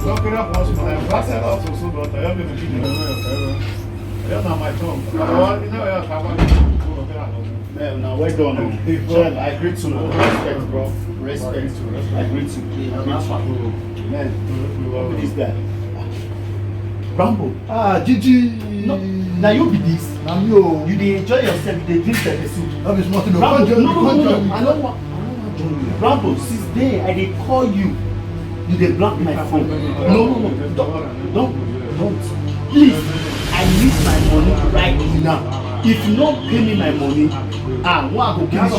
Man, now well done. Child, I greet you. Respect, bro. Respect. I greet you. Man, who is this guy? Rambo. Gigi. No, now you be this. Now you. You dey enjoy yourself. You dey drink pepper soup. That is nothing. Rambo, no. I don't want join you. Rambo, since day I dey call you. You dey block my phone. No. Don't. Please, I need my money right now. If you don't pay me my money, what go give me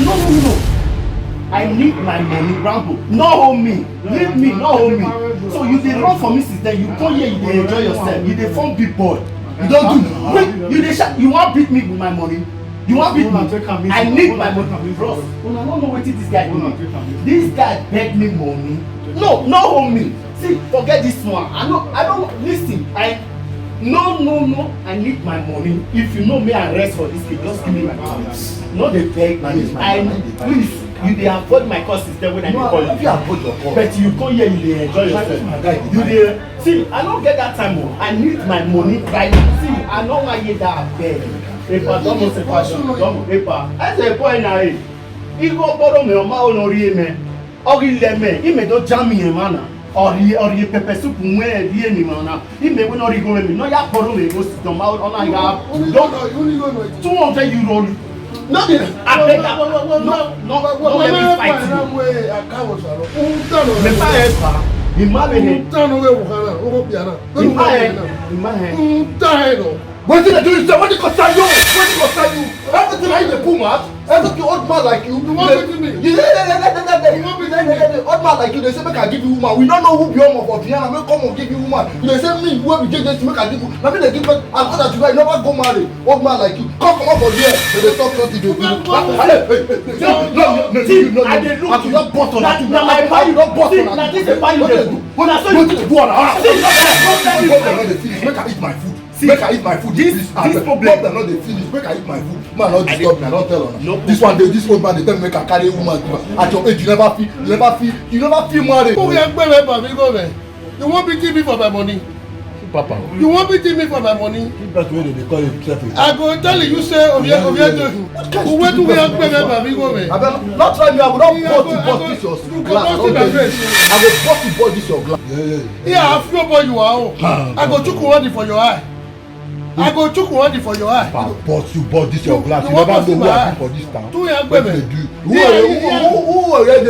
No. I need my money, Rambo. No hold me. Leave me, no hold me. So you dey run for me since then. You come here, you dey enjoy yourself. You dey form big boy. You don't do. Wait, you dey shout. You want beat me with my money? You want beat me? I need my money, bro. I don't know what this guy do. This guy beg me money. No hold me. See, forget this one. I don't listen. No. I need my money. If you know me, I rest for this kid. Just give me my money. No, they beg me. Please. You dey avoid my call system when I dey call you. But you come here, you dey enjoy yourself. You dey see. I don't get that time. I need my money right now. See, I no wan hear that beg. Epa, don't say fashion. Don't epa. I say boy na e. Igo boro me o ma o no rie me. Ori le me. Ime do jam me mana. Ori pepper soup nwe rie ni mana. Ime we no ri go me. No ya boro me go sit down ma o na ya. Don't 200 euro. No, I beg that. No, let me fight you. What did I do? What did I do? Everything I do, Puma. Everything old man like you. You want me? Old man like you. They say make I give you woman. We don't know who be home of Vienna. Make come and give you woman. They say me who we get this make I give you. Now me they give me. I thought that you guys never go marry. Old man like you. Come up for here. They talk nothing. No. I did look. You don't bust on that. Now my buy you don't bust on that. Now this is buy you. When I saw you to do on. Make I eat my food. Make I eat my food. This problem not dey finish. Make I eat my food. Man, not disturb me. I don't tell her. This one, this old man, they tell me make I carry a woman. At your age, you never feel married. Who will pay me for me go there? You won't be giving me for my money. Papa. You won't be giving me for my money. That's the way they call himself. I go tell you say who wait to pay me for me go there? Not try me. I will not bust this your glass. I will bust this your glass. Yeah, I feel about you are. I go chook one for your eye. I go chook one for your eye. But you bought this your glass. You never know who I do for this town. Two young women. Who already?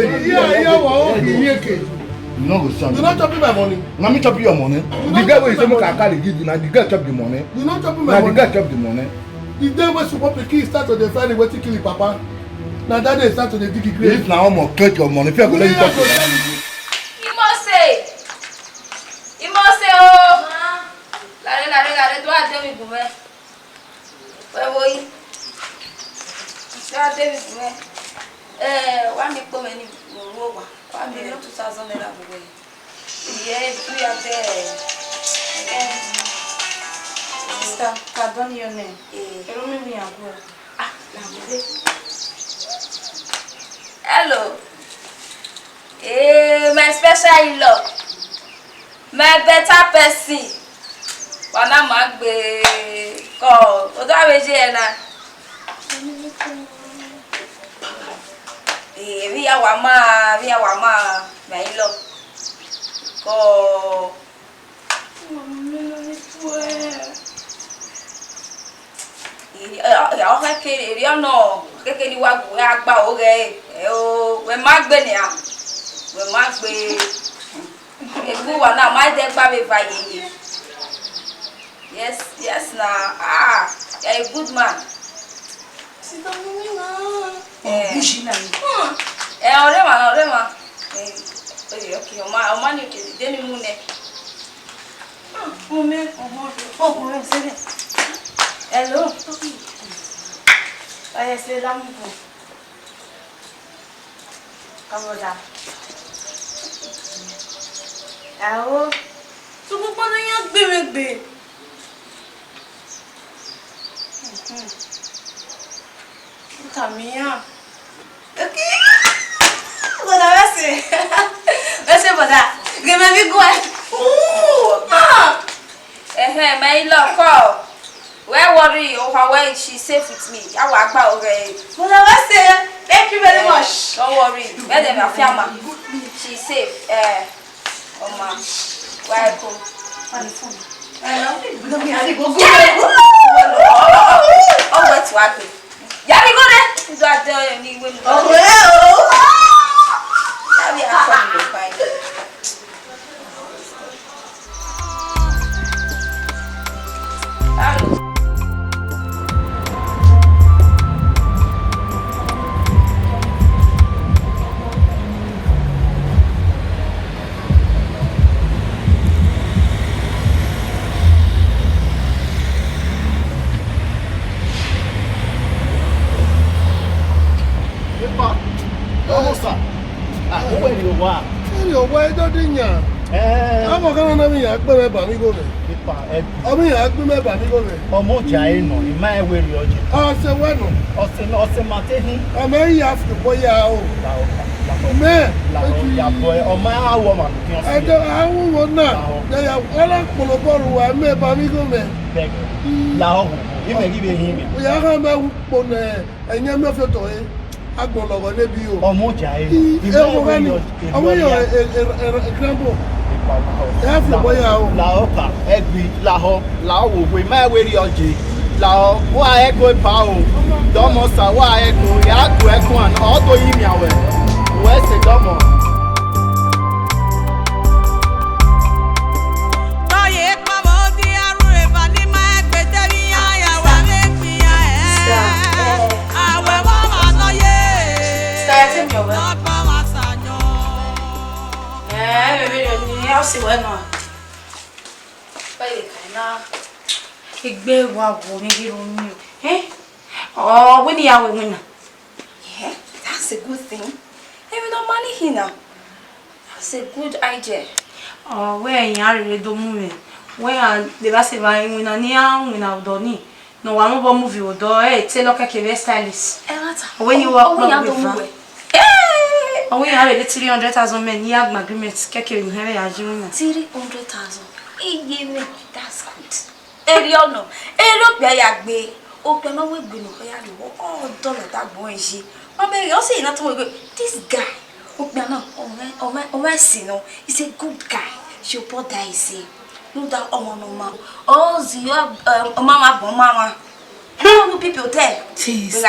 You no go stand. You not chopping my money. Na me chop your money. The guy wey you say make I carry give you, na the guy chop the money. You not chopping my money. Na the guy chop the money. The day wey suppose pikin start to dey find a way to kill him papa. Na that day start to dey dig grave. If na almost take your money, if you go let you talk to them. You must say oh. Lare, tu a demi bume. Woi. Tu a demi bume. Wa mi po me ni wo wa. Wa mi 2000 naira buwe. Yeah, we are there. Sister, pardon your name. Hello, me Agua. Ah, la buwe. Hello. My special in-law. My better person. Wana magbe ko odo aweje e na vi awa ma my in-law ko kekere wa agba ore o we magbe ni a we magbe egbu wa na ma de gba me fa yeye. Yes, now. You're a good man. Sit down, Mama. Bushina. Okay. Oma ni ke deni mune. Hello. C'est là mon bon. Comment ça? Ah oh. Tu peux pas rien bébé. Camilla. Ok. Voilà, merci. Merci, Boda. Give me big one. My love, call. Where worry over where she's safe with me. I walk back already. Thank you very much. Don't worry. Where them are family. She's safe. Oma. Welcome. Oh, what's working? Yeah, we go there. Do I tell you? I'm going to be a good amigo. I'm a good amigo. Omoja eno, my way yoji. Oh, so bueno. Matehi. I may have to boy out. Man, La boy, or my woman. I don't want now. They are all full of borrow. I may be amigo. La you may give him. We are a man and you're not your toy. I'm going to go to you. Omoja eno. Laoka, Egby, Laho, Lao, we may wear your G. Lao, why echo power? Domosa, why echo? Yaku, echo, and auto email. Where's the domo? I'll see when I Igbe wa wo ni room you. Eh? Oh, when you are winner. Yeah, that's a good thing. Hey, we don't money here now. That's a good idea. Oh, where you are really do move. Where the best buying when I near when I doni. No one more movie or do eh tell look like a stylist. When you walk with oh, we have a 300,000 men. You have agreements. Keke in here, as you know. 300,000. That's good. Erion, look where you be. Open no way, be no where you walk. Oh, dollar that boy, she. Oh, baby, you're saying that to this guy. Open no, oh, he's a good guy. She'll put that, say. No, that, oh, no, ma. Oh, you have mama. How people tell? Sister.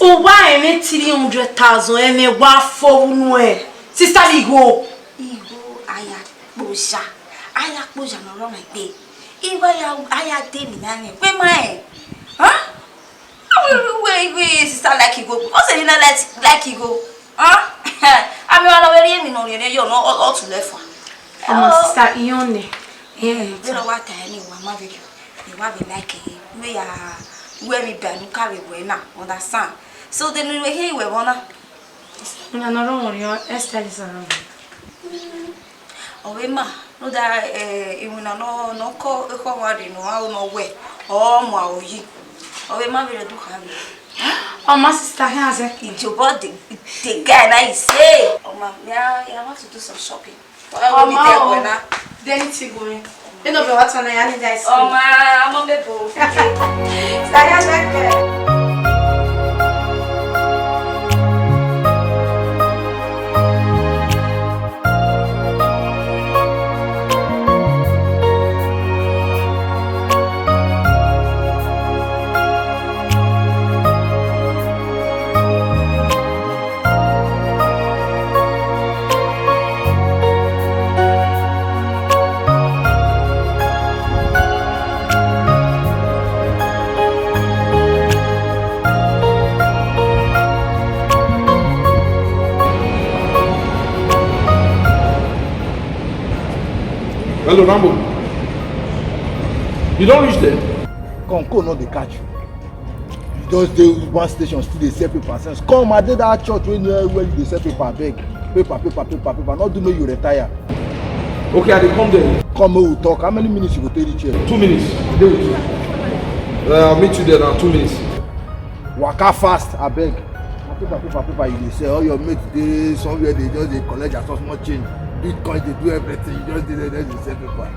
Oh, why am I 300,000 and me wa for nowhere? Sister Igo, Ayakbosha no wrong like that. Iwa Ayademi nani. Where my? Huh? We sister like Igo. What's it like Igo? Huh? I'm already in no you're not all to left one. Sister Ione. Yeah, you know what I mean, one mother. You want me like we are. Where we burn carry we now understand. So then we were here we wanna. No wrong your Esther is around. Oh ma, no that you no call no way. Oh my oyi. Oh ma we do have. Oh my sister has it. Your body the guy na say. Oh ma, yeah, I want to do some shopping. Oh ma, then it's going. You know what I need ice cream. Oh ma, I'm on the boat. Hello, Rambo. You don't reach there. Conco not they catch you. You just do one station still they sell paper since. Come, I did that church when you sell paper, beg. Paper. Not do me you retire. Okay, I will come there. Come, we will talk. How many minutes you go take the chair? 2 minutes. There with you. I'll meet you there now. 2 minutes. Waka fast, I beg. Paper. You dey sell all your mates. They somewhere they just they collect just small change. Bitcoin, they do everything. You just did it, then you sell paper.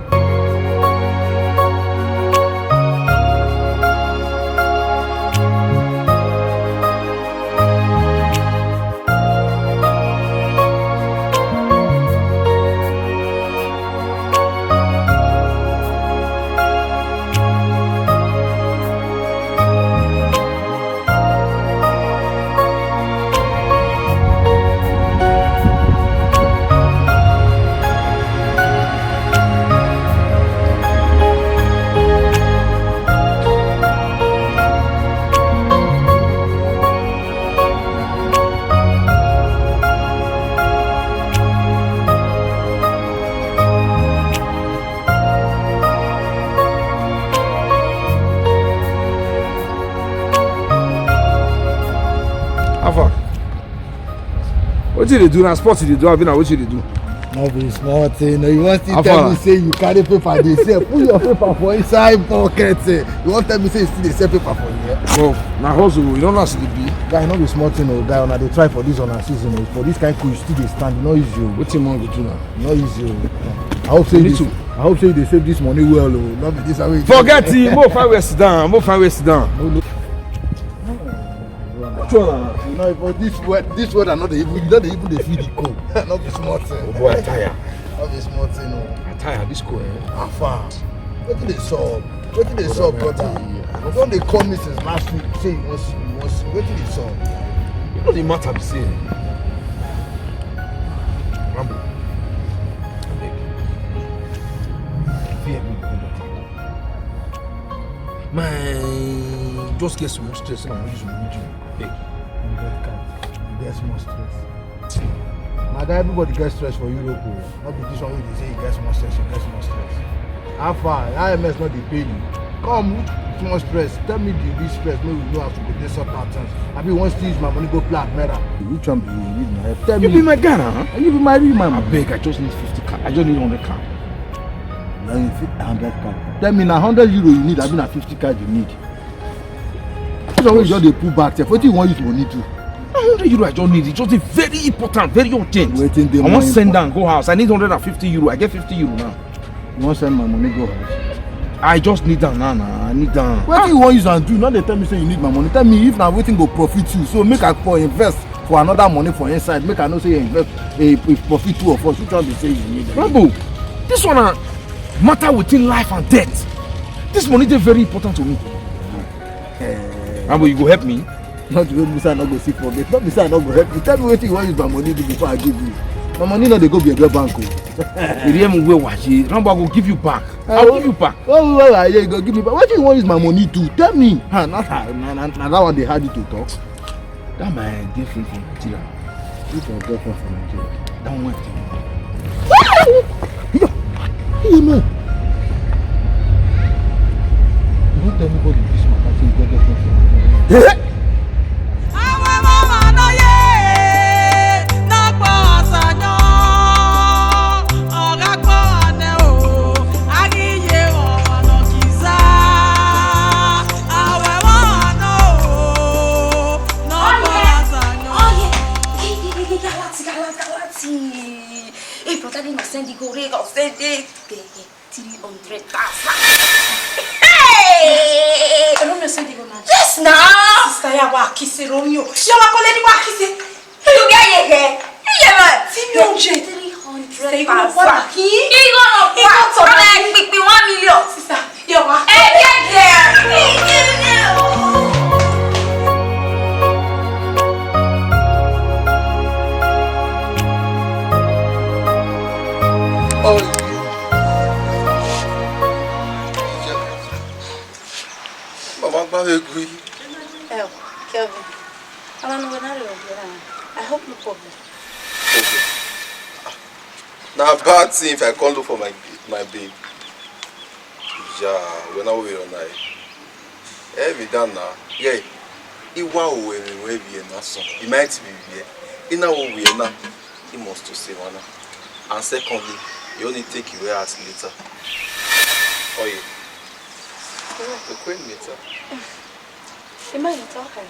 What did they do now? Sports did they do? I've been what did they do? No be small thing. You want to tell me say you carry paper dey sell? Put your paper for inside pocket. You want tell me say you still dey sell paper for here? Well, now hustle. You don't know how to be. Guy, no be small thing, oh. Guy, una dey try for this on a season. Oh. For this kind of cool, you still dey stand. No easy. What you want to do now? No easy. I hope say this. I hope say they save this money well. Oh. Not be this way. Forget it. More find where sit down. More find where sit down. No, but this word are not even the feed the cold. Not be small thing. Oh boy, I tire. Not be small thing. Oh. I tire. This cold. How far? What did they solve? What did they solve, brother? Don't they call me since last week? Say you want see. What did they solve? You know the matter be saying. Rambo. Man, just get some stress and I'm using you. Hey. Get more stress. My guy, everybody gets stress for Europe. Not be this one where they say you get more stress, you get more stress. How far? IMS not they pay you. Come, which more stress? Tell me the stress. Maybe we know how to go this sort of things. I be once to use my money go play Mera. Which one do you need my help? Tell me. You be my guy, huh? You be my real man. I beg, I just need 50 car. I just need 100 car. Now you fit 100 card. Tell me now 100 euro you need, I mean na 50 card you need. That's why you just dey pull back. What do you want use money to? 100 euro I just need. It's just a very important, very urgent. Waiting I want to send down, go house. I need 150 euro. I get 50 euro now. You want send my money go house? I just need that now. I need that. What do you want use and do? Not they tell me say you need my money. Tell me if na wetin go profit you. So make I for invest for another money for inside. Make I know say you invest a profit two of us. Which one be say you need? Rambo, this one matter within life and death. This money is very important to me. Rambo, you go help me? Not to go say I not go see for me. Not be say I not go help you. Tell me wetin you want use my money do before I give you. My money no dey go be a bank. Rambo, I go give you back. I'll give you back. Oh, you go give me back. What do you want use my money to? Tell me. Not that one they had you to talk. That my girlfriend from Nigeria. Which your girlfriend from Nigeria? That one. You know. You don't tell anybody this one. I think your girlfriend from Nigeria. Send it, go send it. 300,000. Hey! Romeo send it go now. Yes, now. Sister, ya wa kiss Romeo. Ya wa call wa kiss. You get here. Yeah, man. 300. 300,000. You gonna pour back? He gonna pour. I'm like 1 million. Sister, ya wa. Hey, get there. Oh, Mama, Kelvin, I hope no problem. okay. Now, bad thing if I can't look for my babe. Yeah, when I will on night. Every day now, yeah. Iwa we be na so. It might be here. Ina we na. He must to say one. And secondly, you only take you out later. Oh yeah. The queen later. Imagine talking.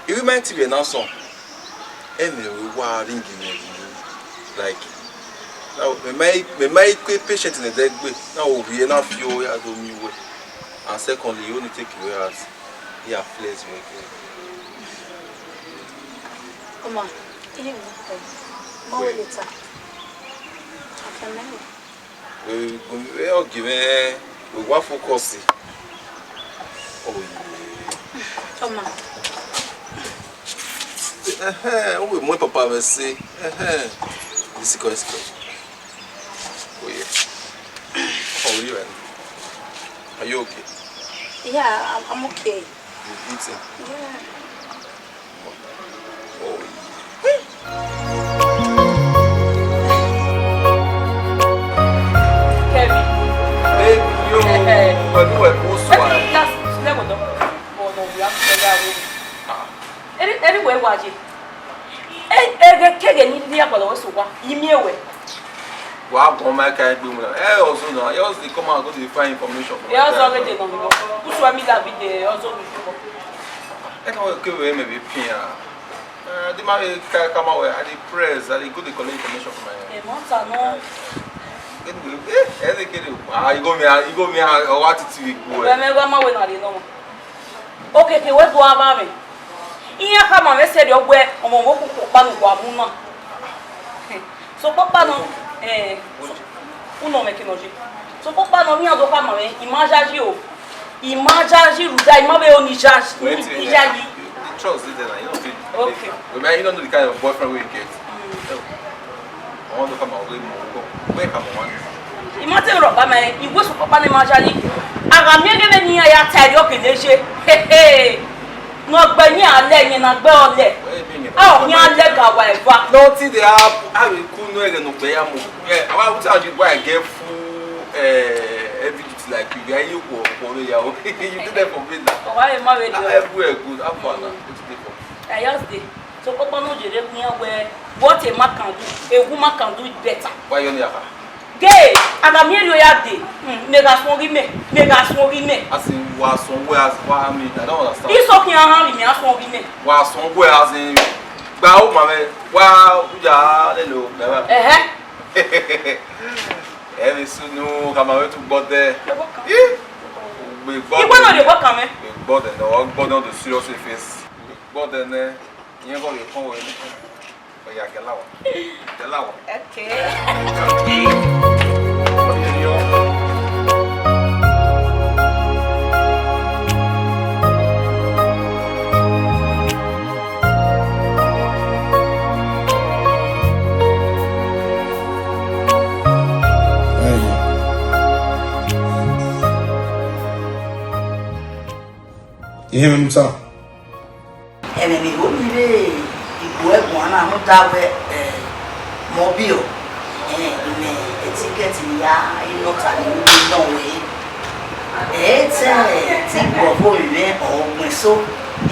You might be na so. Anyway, we are ringing like Now, my patient in the dead way. Now, we are not few years old. And secondly, you only take away as he has flares. Come on. More later. We all give we want focus. Oh, come on. Oh, my papa will say, this is good. Oh, yeah. How are you? Are you okay? Yeah, I'm okay. You eating? Yeah. Oh, Kevin. baby, yo. But you are both swine. Anyway, watch it. Kege ni dia kwa lo so wa. Yimiewe. Wow, come my kind of woman. Also, no, I also come out go to find information. Yeah, also already no no. Who show me that video also before. I can't give away maybe pin. The man come out at the press, at the good collect information from my. Monta no. Anyway, you go me what it will go. Remember my way na dey no. Okay, ke we do aba me. Iya kama we say dey ogbe omo mo kuku pa no kwa mu na. So papa no uno me kinoji. So papa no mi ado kama me imajaji o. Imajaji ruda imabe oni judge. Ijaji. Trust is there, you know. Okay. Remember, you don't know the kind of boyfriend we get. I want to come out with more. Where come on? Imagine roba me, you go so papa ne majali. Aga mi ege ni ya tari o keneje. Hey. No gbe ni ale yin na gbe ole. Ah, ni ale ga wa eva. Nothing they have. I will cool no ege no gbe ya mo. Yeah, I want to tell you why I get full every duty like you. You go for ya. You do that for me now. Why am I ready? Everywhere good. Have fun now. I just did. So papa no jere where what a man can do, a woman can do it better. Why you near? Gay, and I'm here ya day. Mega smoky me. As in was somewhere as why I mean I don't understand. He's talking around me as smoky me. Was somewhere as in wow mama wow ya hello. Every soon no come away to God there. We bought the work me. We bought the serious face. But then, you go your phone with me. But yeah, get loud. Get loud. Okay. You hear me, Musa? Enemy only ìgò ẹ̀gbọ́n náà mú dáwẹ mobile ní etíkẹ́ẹ̀tì ya inọ́ta ní wíwí náà wẹ̀ tí gbọ̀gbọ̀ ìwé ọ̀gbìn só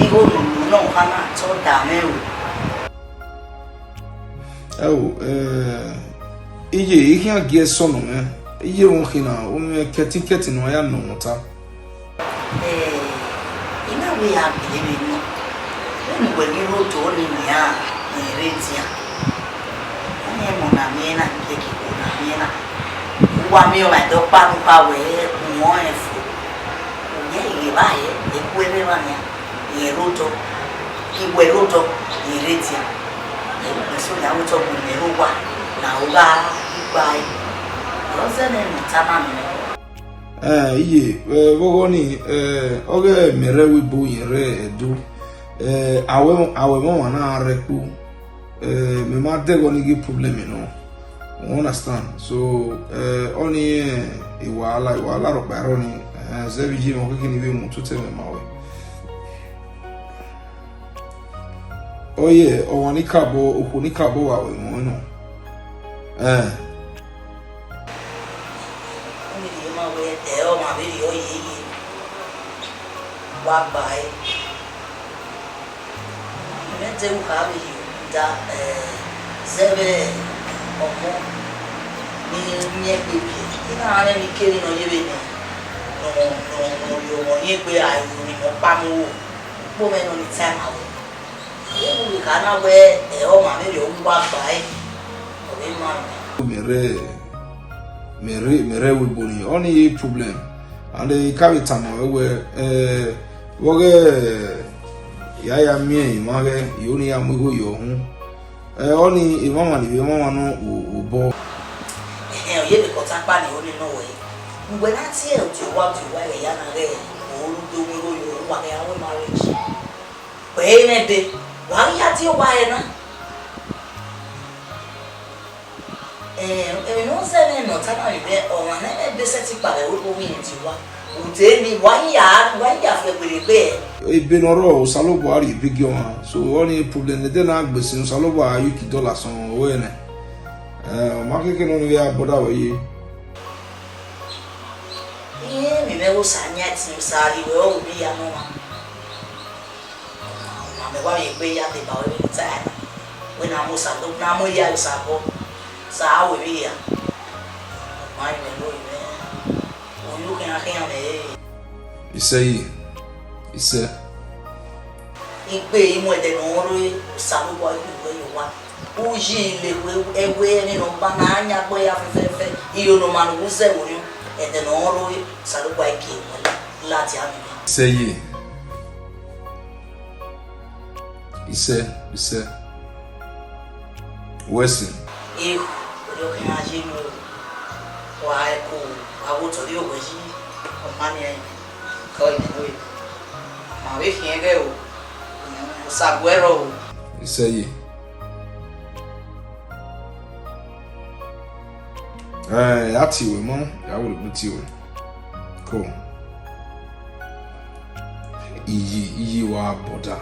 ihò lòlù náà hánà tó dà mẹ́rù. Iye ihe agye sọnù mẹ iye wọn hìnà wọn kẹtíkẹtì náà ya nà wọn ta. Iná wí àgbélébé náà. When you go to only me, Retia, I am on a mina, take it on a mina. One meal at the Pampa way, more and food. Yea, buy it, the Quivania, Yeruto, Kiweruto, Retia. So now we talk with Meruba, Nauga, buy Rosen and Taman. Ye, Vogoni, Oga Merewi Boo in Re do. Our mom and I reku. My mother gonna give problem, you know. You understand? So, only a while I was a lot of barony as every gym of cooking even to tell me my way. Oh, yeah, or one cabo, Hunicabo, I will know. My video, what by Mete o cabo da zebe omo ni bebe ina ale mi kere no yebe no yo ye pe ayo ni mo pa mo po me no ni time awo e mo ka na we o ma me yo ngba gba e o be ma mere we boni only problem and the carry time woge ya mi mage yoni ya mugo yo hu oni mama no ubo ye be ko tan pa ni oni no we ngbe na ti e ti wa ya na re o do mugo yo wa ke awon marriage pe ne de wa ya ti wa e na no se no ta na be o ma na be se ti pa re o mi ti wa o te ni wa ya fe pe ebe noro Salobo ari big one so only problem de na gbese Salobo ayuki dollar son we ne ma keke no ya boda we mi me wo sanya ti sari we o bi ya no ma me wa ye pe ya de ba we ta we na mo sa do na mo ya sa bo sa we bi ya ma me lo me o yu ke na ke ya me ise igbe imo de no ro Salobo we yo wa uji le ewe ni no ba na anya gbo ya fefe iyo no ma no ze wo yo de no ro Salobo ke láti ami ise wesi e o ke ma je mo wa ko awo to ri o we ji o ma ni ko ni we ma we fi ege o saguero ise ati we mo ya wo le ti we cool iyi wa boda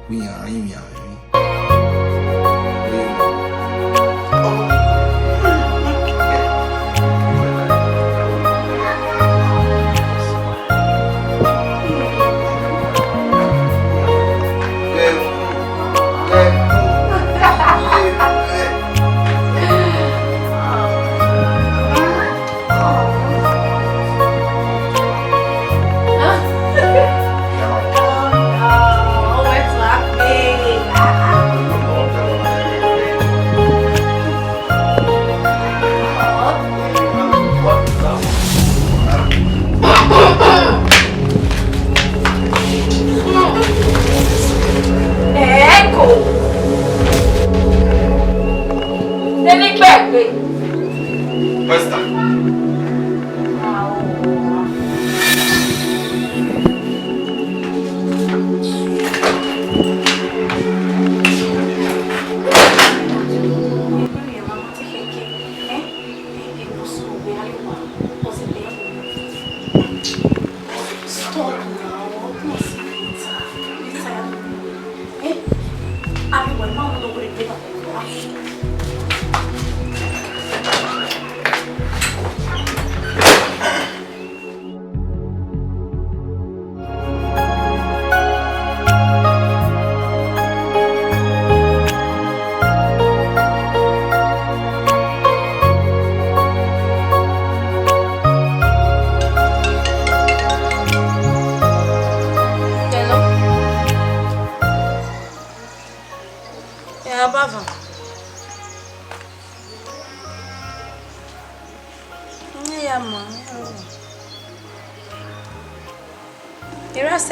we ya yin ya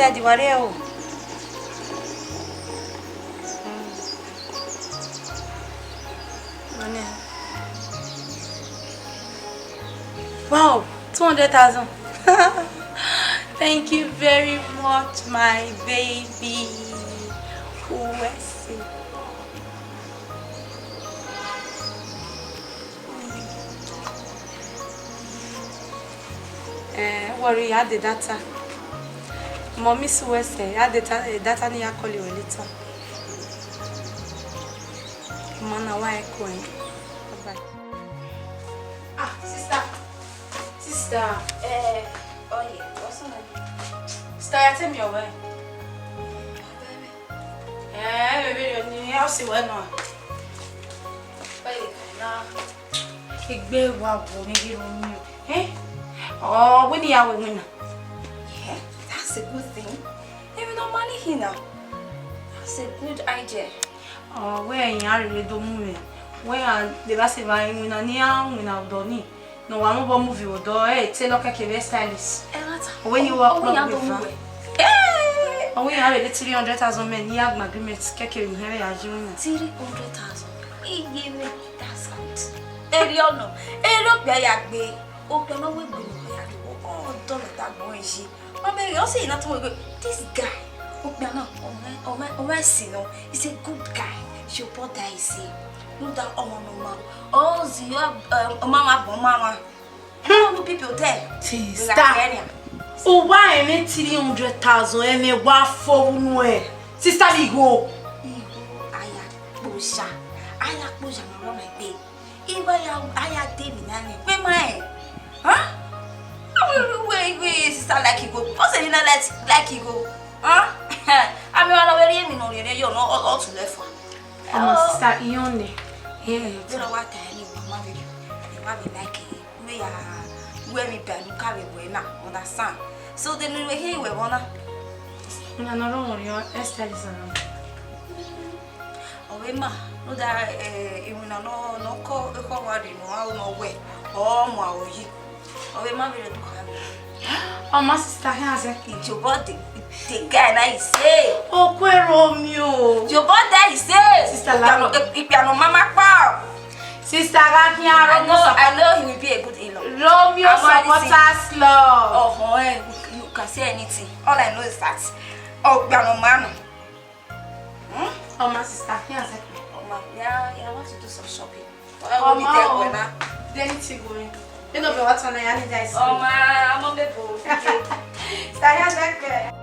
Di wareo wow 200,000 thank you very much my baby Wesi worry I had the data Mommy Suwese, I had the data near call you later. Mana, why going? Bye. Ah, sister. Oh yeah, what's on it? Sister, tell me your way. Baby, you have to wait now. Igbe wa wo ni hiro mi. Oh, when you are winner. That's a good thing. Even no money here now. That's a good idea. Oh, where in Harry do move? Where they va se va in na nia na udoni. No wa mo bo movie odo tell loka ke be stylist. When you walk with oh, we have a 300,000 men. You have an agreement. Keke in here as you know. 300,000. That's good. Eriono. Ero be ya gbe. O pe no we gbe no ya. Oh, don't let that boy she. Mama, you say nothing we go. This guy. O pe na o me see no. He's a good guy. She put that he say. No that no mama. Oh, the mama. How do people tell? Sister. Oh, why am I 300,000 and me wa for no? Sister, we go. Aya Busha no my babe. Iba ya aya David nani. Where my? Huh? Wait, sister like you go. What's it not like you go? Huh? I mean, I already know you know all to left one. Oh, sister, you only. Yeah, you know what I need, mama. You want me like it? We are where me pen carry we na understand. So then we here we wanna. No, no, your Esther is around. Oh, we ma. No that you no call worry no how no way. Oh, my oyi. Oh, we ma be to come. Oh, my sister has a your body. The guy na he say. Oh, where Romeo? Your body he say. Sister Laro. If you no mama pa. Sister Gakia, I know he will be a good in-law. Romeo supporters love. Oh, you can say anything. All I know is that. Oh, piano man. Oh, my sister, here's it. Oh, my, yeah, I want to do some shopping. Oh, my. Then it's going. You know what's on the end of this. Oh, my, I'm on the boat. So here's that.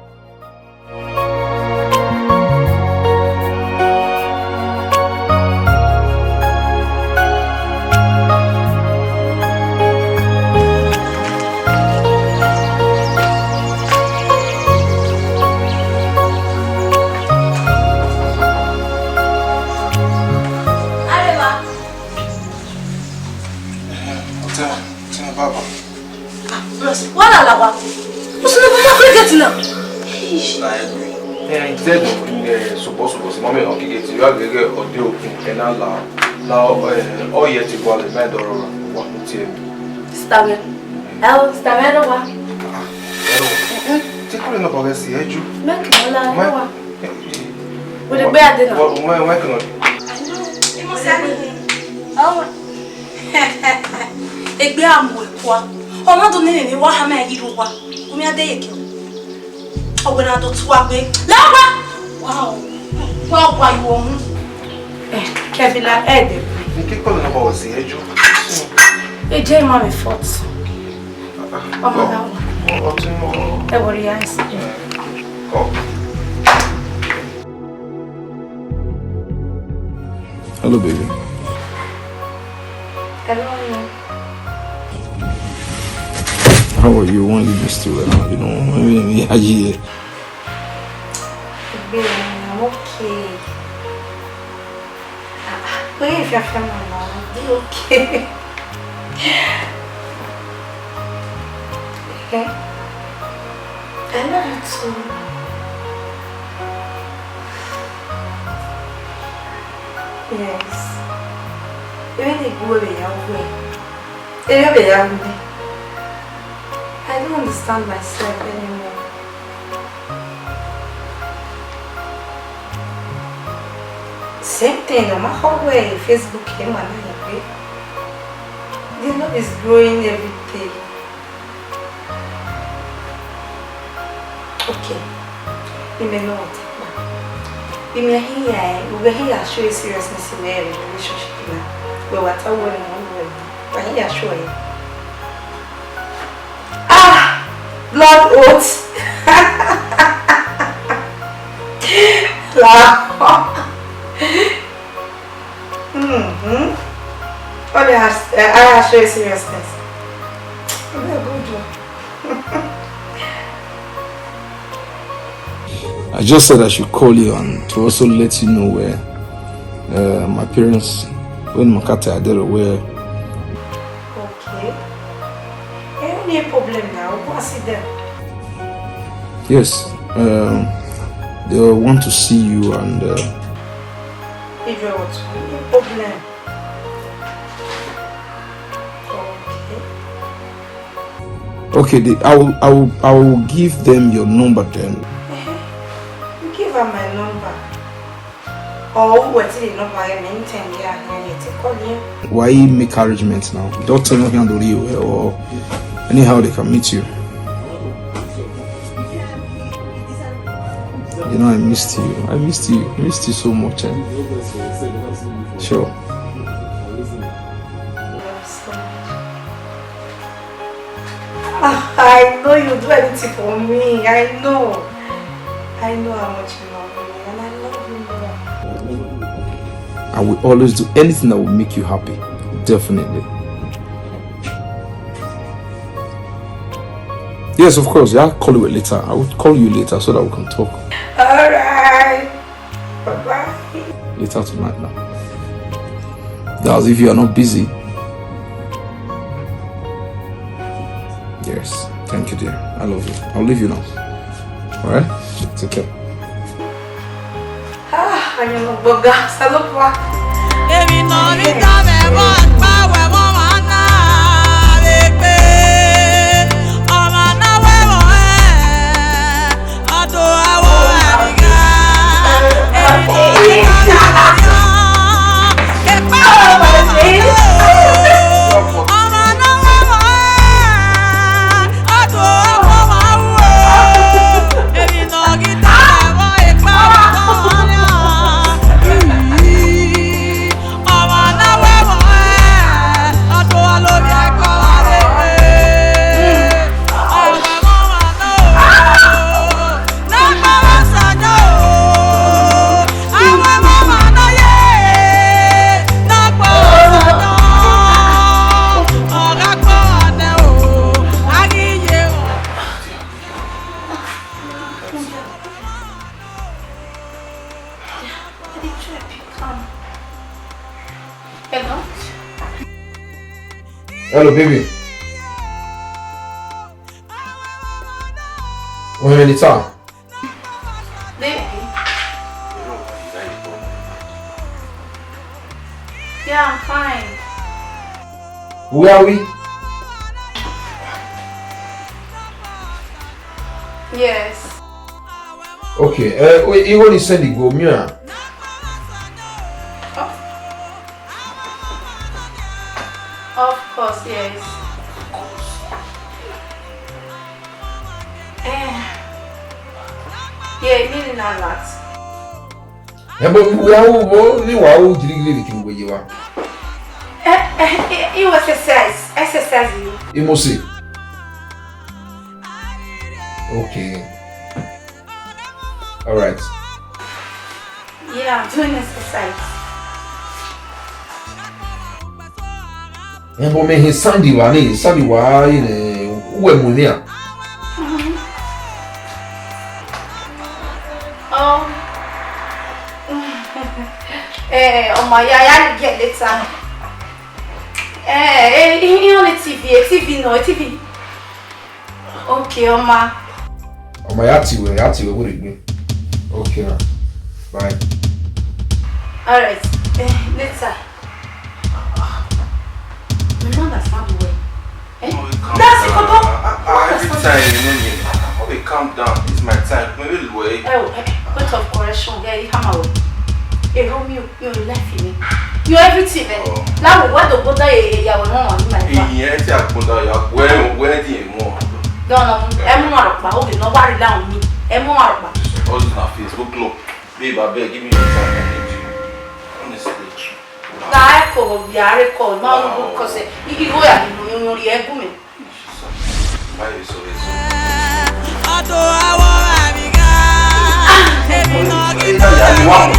What are you? What's the matter? Yeah, instead of supposed to mommy or get you are get or do and allow now yet to go the bed or what to you. Stammer. El stammer wa. Ti ko no ba se eju. Make no la wa. With the bed dinner. Why can Oh. Egbe amu ekwa. Ọmọ tó nene ni wa ha ma yiru wa. Omi ade yeke. Ogona do tu agbe. Lawa. Wow. Wa wa yo mu. Kevila ede. Ni ki ko no ba se eju. E je ma me fort. Ọmọ da wa. O ti mo. E wori ya isi. Ko. Hello, baby. Hello. How are you? Why you just still around? You know, maybe here. I'm okay. Where if you're from Mama? Be okay. Okay. I love you too. Yes. Even the boy we have way. I don't understand myself anymore. Same thing, no matter where Facebook came and I the love is growing every day. Okay, you may know what. You may hear, we hear show you seriousness in their relationship now. We were talking one way, but here show you. Blood oats. Only I show you seriousness. I just said I should call you and to also let you know where my parents, when Makata are aware. Okay. Any problem now? Go see them. Yes, they want to see you and If you're what? No problem. Okay, I will give them your number then. Give her my number. Or what's the number? I maintain here. Call you. Why make arrangements now? Don't tell me handle you or anyhow they can meet you. You know I missed you. I missed you so much. Sure. I know you do anything for me. I know how much you love me, and I love you more. I will always do anything that will make you happy. Definitely. Yes, of course. I'll call you later. I will call you later so that we can talk. Alright. Bye-bye. Later tonight now. That's if you are not busy. Yes. Thank you, dear. I love you. I'll leave you now. Alright? Take care. I know, but I love you. Hello, baby. When are you time? Baby. Yeah, I'm fine. Where are we? Yes. Okay. You only send the go me. Of course, yes. Yeah, meaning a lot. But we are all drinking with you. It was exercise. You must see. Okay. All right. Yeah, I'm doing exercise. And for me, his Sunday one is Sunday why when we are. Oh my, I get later. You on the TV, no TV. Okay, Oma. Oh my, what would it be? Okay, bye. All right, later. You don't understand the way. That's it, Papa. Every time you calm down. It's my time. Maybe the way. Point of correction. Yeah, you come out. Hey, Romeo, you're laughing me. You're everything, man. Now, what the Buddha you are on my life? Yes, I put out when more. Don't know, no worry down me. All this on Facebook, look. Babe, I beg, give me your time. I need you. Honestly. I call, no, because you go at you, Why are you so You want